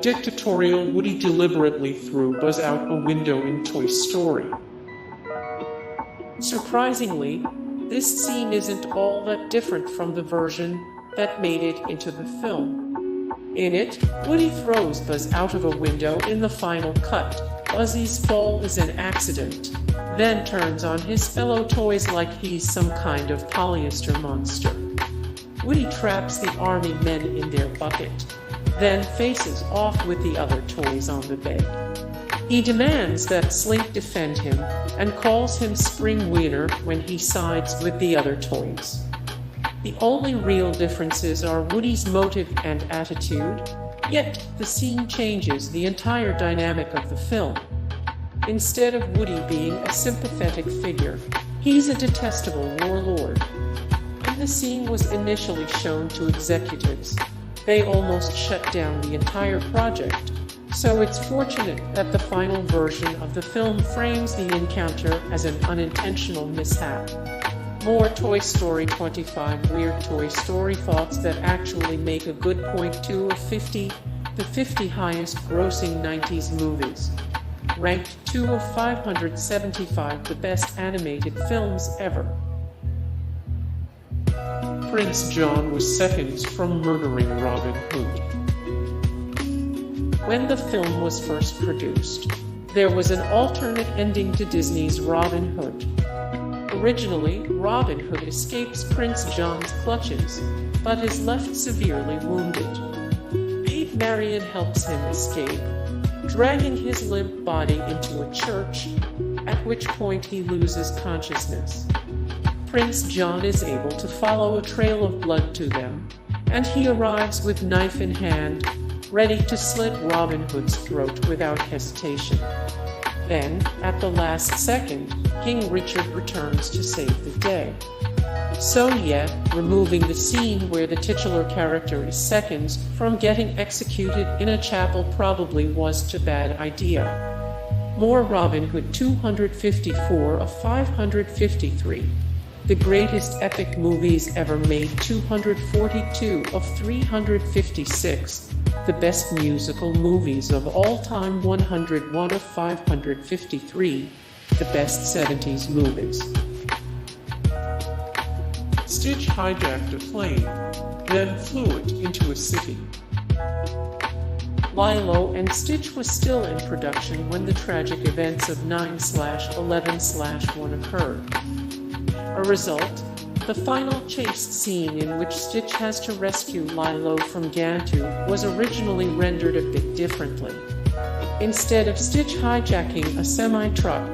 dictatorial Woody deliberately threw Buzz out a window in Toy Story. Surprisingly, this scene isn't all that different from the version that made it into the film. In it, Woody throws Buzz out of a window in the final cut. Buzzy's fall is an accident, then turns on his fellow toys like he's some kind of polyester monster. Woody traps the army men in their bucket, then faces off with the other toys on the bed. He demands that Slink defend him and calls him Spring Wiener when he sides with the other toys. The only real differences are Woody's motive and attitude, yet the scene changes the entire dynamic of the film. Instead of Woody being a sympathetic figure, he's a detestable warlord. When the scene was initially shown to executives, they almost shut down the entire project, so it's fortunate that the final version of the film frames the encounter as an unintentional mishap. More Toy Story 25 weird Toy Story thoughts that actually make a good point. 2 of 50, the 50 highest grossing 90s movies. Ranked 2 of 575 the best animated films ever. Prince John was seconds from murdering Robin Hood. When the film was first produced, there was an alternate ending to Disney's Robin Hood. Originally, Robin Hood escapes Prince John's clutches, but is left severely wounded. Maid Marian helps him escape, dragging his limp body into a church, at which point he loses consciousness. Prince John is able to follow a trail of blood to them, and he arrives with knife in hand, ready to slit Robin Hood's throat without hesitation. Then, at the last second, King Richard returns to save the day. So yeah, removing the scene where the titular character is seconds from getting executed in a chapel probably was a bad idea. More Robin Hood. 254 of 553. The greatest epic movies ever made. 242 of 356. The best musical movies of all time. 101 of 553. The best 70s movies. Stitch hijacked a plane, then flew it into a city. Lilo and Stitch was still in production when the tragic events of 9/11/1 occurred. A result, the final chase scene in which Stitch has to rescue Lilo from Gantu was originally rendered a bit differently. Instead of Stitch hijacking a semi-truck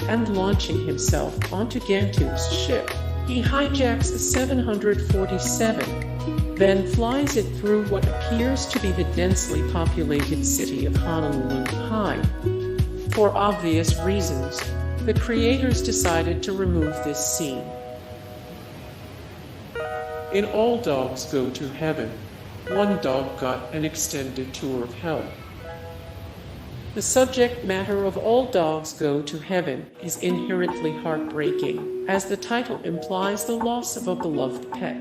and launching himself onto Gantu's ship, he hijacks a 747, then flies it through what appears to be the densely populated city of Honolulu High. For obvious reasons, the creators decided to remove this scene. In All Dogs Go to Heaven, one dog got an extended tour of hell. The subject matter of All Dogs Go to Heaven is inherently heartbreaking, as the title implies the loss of a beloved pet.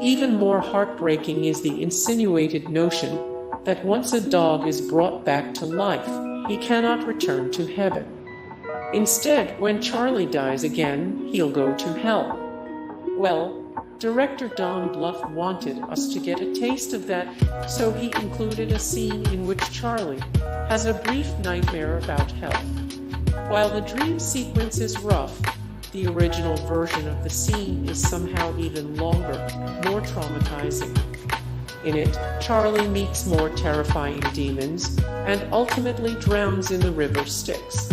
Even more heartbreaking is the insinuated notion that once a dog is brought back to life, he cannot return to heaven. Instead, when Charlie dies again, he'll go to hell. Well, director Don Bluth wanted us to get a taste of that, so he included a scene in which Charlie has a brief nightmare about hell. While the dream sequence is rough, the original version of the scene is somehow even longer, more traumatizing. In it, Charlie meets more terrifying demons, and ultimately drowns in the river Styx.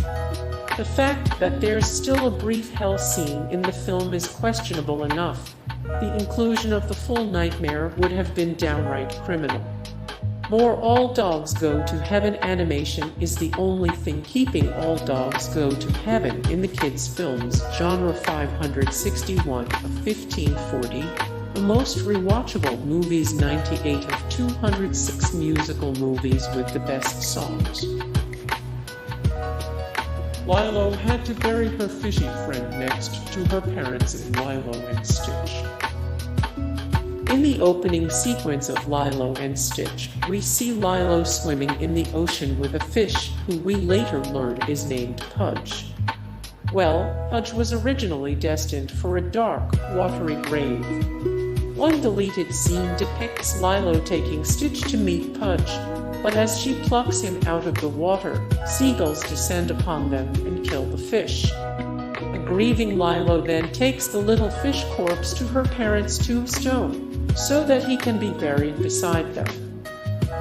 The fact that there's still a brief hell scene in the film is questionable enough. The inclusion of the full nightmare would have been downright criminal. More All Dogs Go to Heaven animation is the only thing keeping All Dogs Go to Heaven in the kids' films genre. 561 of 1540, the most rewatchable movies. 98 of 206 musical movies with the best songs. Lilo had to bury her fishy friend next to her parents in Lilo and Stitch. In the opening sequence of Lilo and Stitch, we see Lilo swimming in the ocean with a fish who we later learn is named Pudge. Well, Pudge was originally destined for a dark, watery grave. One deleted scene depicts Lilo taking Stitch to meet Pudge, but as she plucks him out of the water, seagulls descend upon them and kill the fish. A grieving Lilo then takes the little fish corpse to her parents' tombstone, so that he can be buried beside them.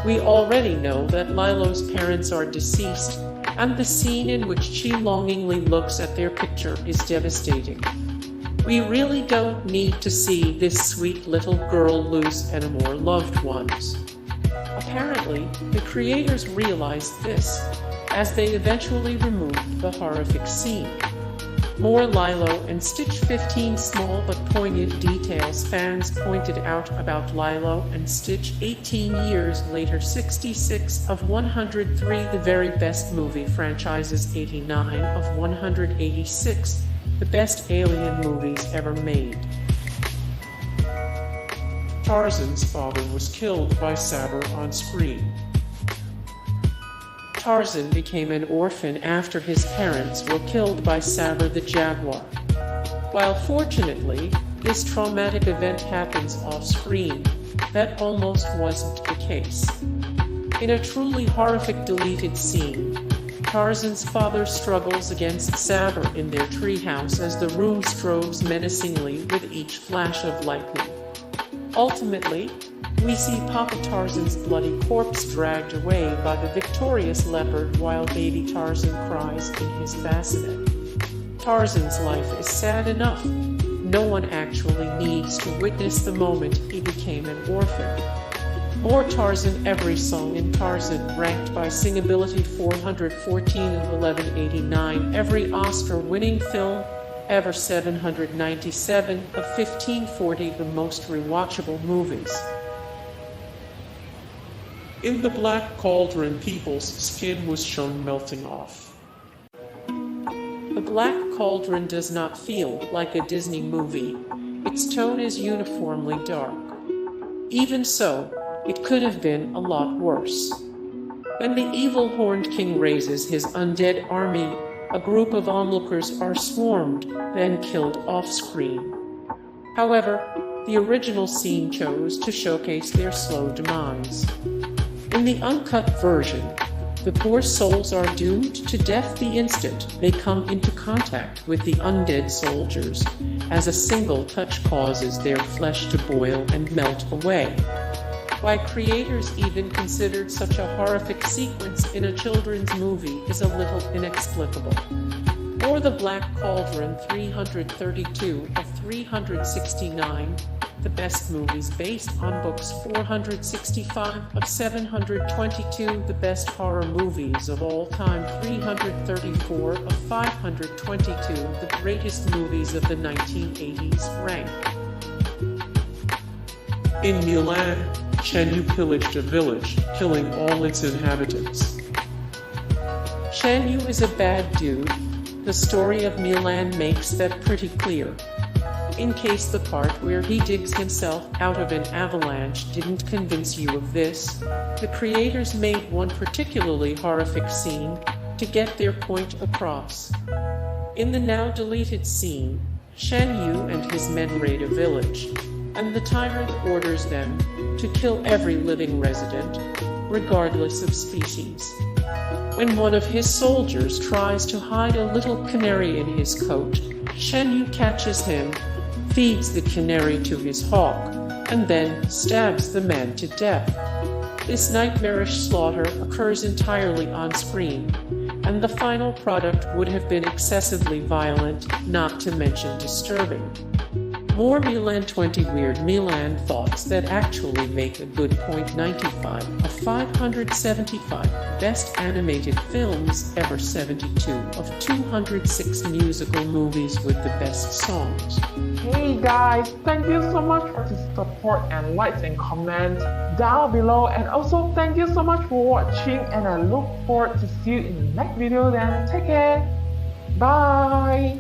We already know that Lilo's parents are deceased, and the scene in which she longingly looks at their picture is devastating. We really don't need to see this sweet little girl lose any more loved ones. Apparently, the creators realized this, as they eventually removed the horrific scene. More Lilo and Stitch. 15 small but poignant details fans pointed out about Lilo and Stitch 18 years later. 66 of 103. The very best movie franchises. 89 of 186. The best alien movies ever made. Tarzan's father was killed by Sabor on screen. Tarzan became an orphan after his parents were killed by Sabor the jaguar. While fortunately, this traumatic event happens off-screen, that almost wasn't the case. In a truly horrific deleted scene, Tarzan's father struggles against Sabor in their treehouse as the room strobes menacingly with each flash of lightning. Ultimately, we see Papa Tarzan's bloody corpse dragged away by the victorious leopard while baby Tarzan cries in his bassinet. Tarzan's life is sad enough. No one actually needs to witness the moment he became an orphan. More Tarzan. Every song in Tarzan ranked by singability 414 of 1189. Every Oscar-winning film ever 797 of 1540. The most rewatchable movies. In the Black Cauldron, people's skin was shown melting off. The Black Cauldron does not feel like a Disney movie. Its tone is uniformly dark. Even so, it could have been a lot worse. When the evil Horned King raises his undead army, a group of onlookers are swarmed, then killed off-screen. However, the original scene chose to showcase their slow demise. In the uncut version, the poor souls are doomed to death the instant they come into contact with the undead soldiers, as a single touch causes their flesh to boil and melt away. Why creators even considered such a horrific sequence in a children's movie is a little inexplicable. Or the Black Cauldron. 332 of 369, the best movies based on books. 465 of 722, the best horror movies of all time. 334 of 522, the greatest movies of the 1980s rank. In Mulan, Shan pillaged a village, killing all its inhabitants. Shan is a bad dude. The story of Mulan makes that pretty clear. In case the part where he digs himself out of an avalanche didn't convince you of this, the creators made one particularly horrific scene to get their point across. In the now deleted scene, Shan and his men raid a village, and the tyrant orders them to kill every living resident, regardless of species. When one of his soldiers tries to hide a little canary in his coat, Shan catches him, feeds the canary to his hawk, and then stabs the man to death. This nightmarish slaughter occurs entirely on screen, and the final product would have been excessively violent, not to mention disturbing. More Mulan. 20 weird Mulan thoughts that actually make a good point. 95 of 575 best animated films ever. 72 of 206 musical movies with the best songs. Hey guys, thank you so much for the support and likes and comments down below, and also thank you so much for watching, and I look forward to see you in the next video. Then take care, bye.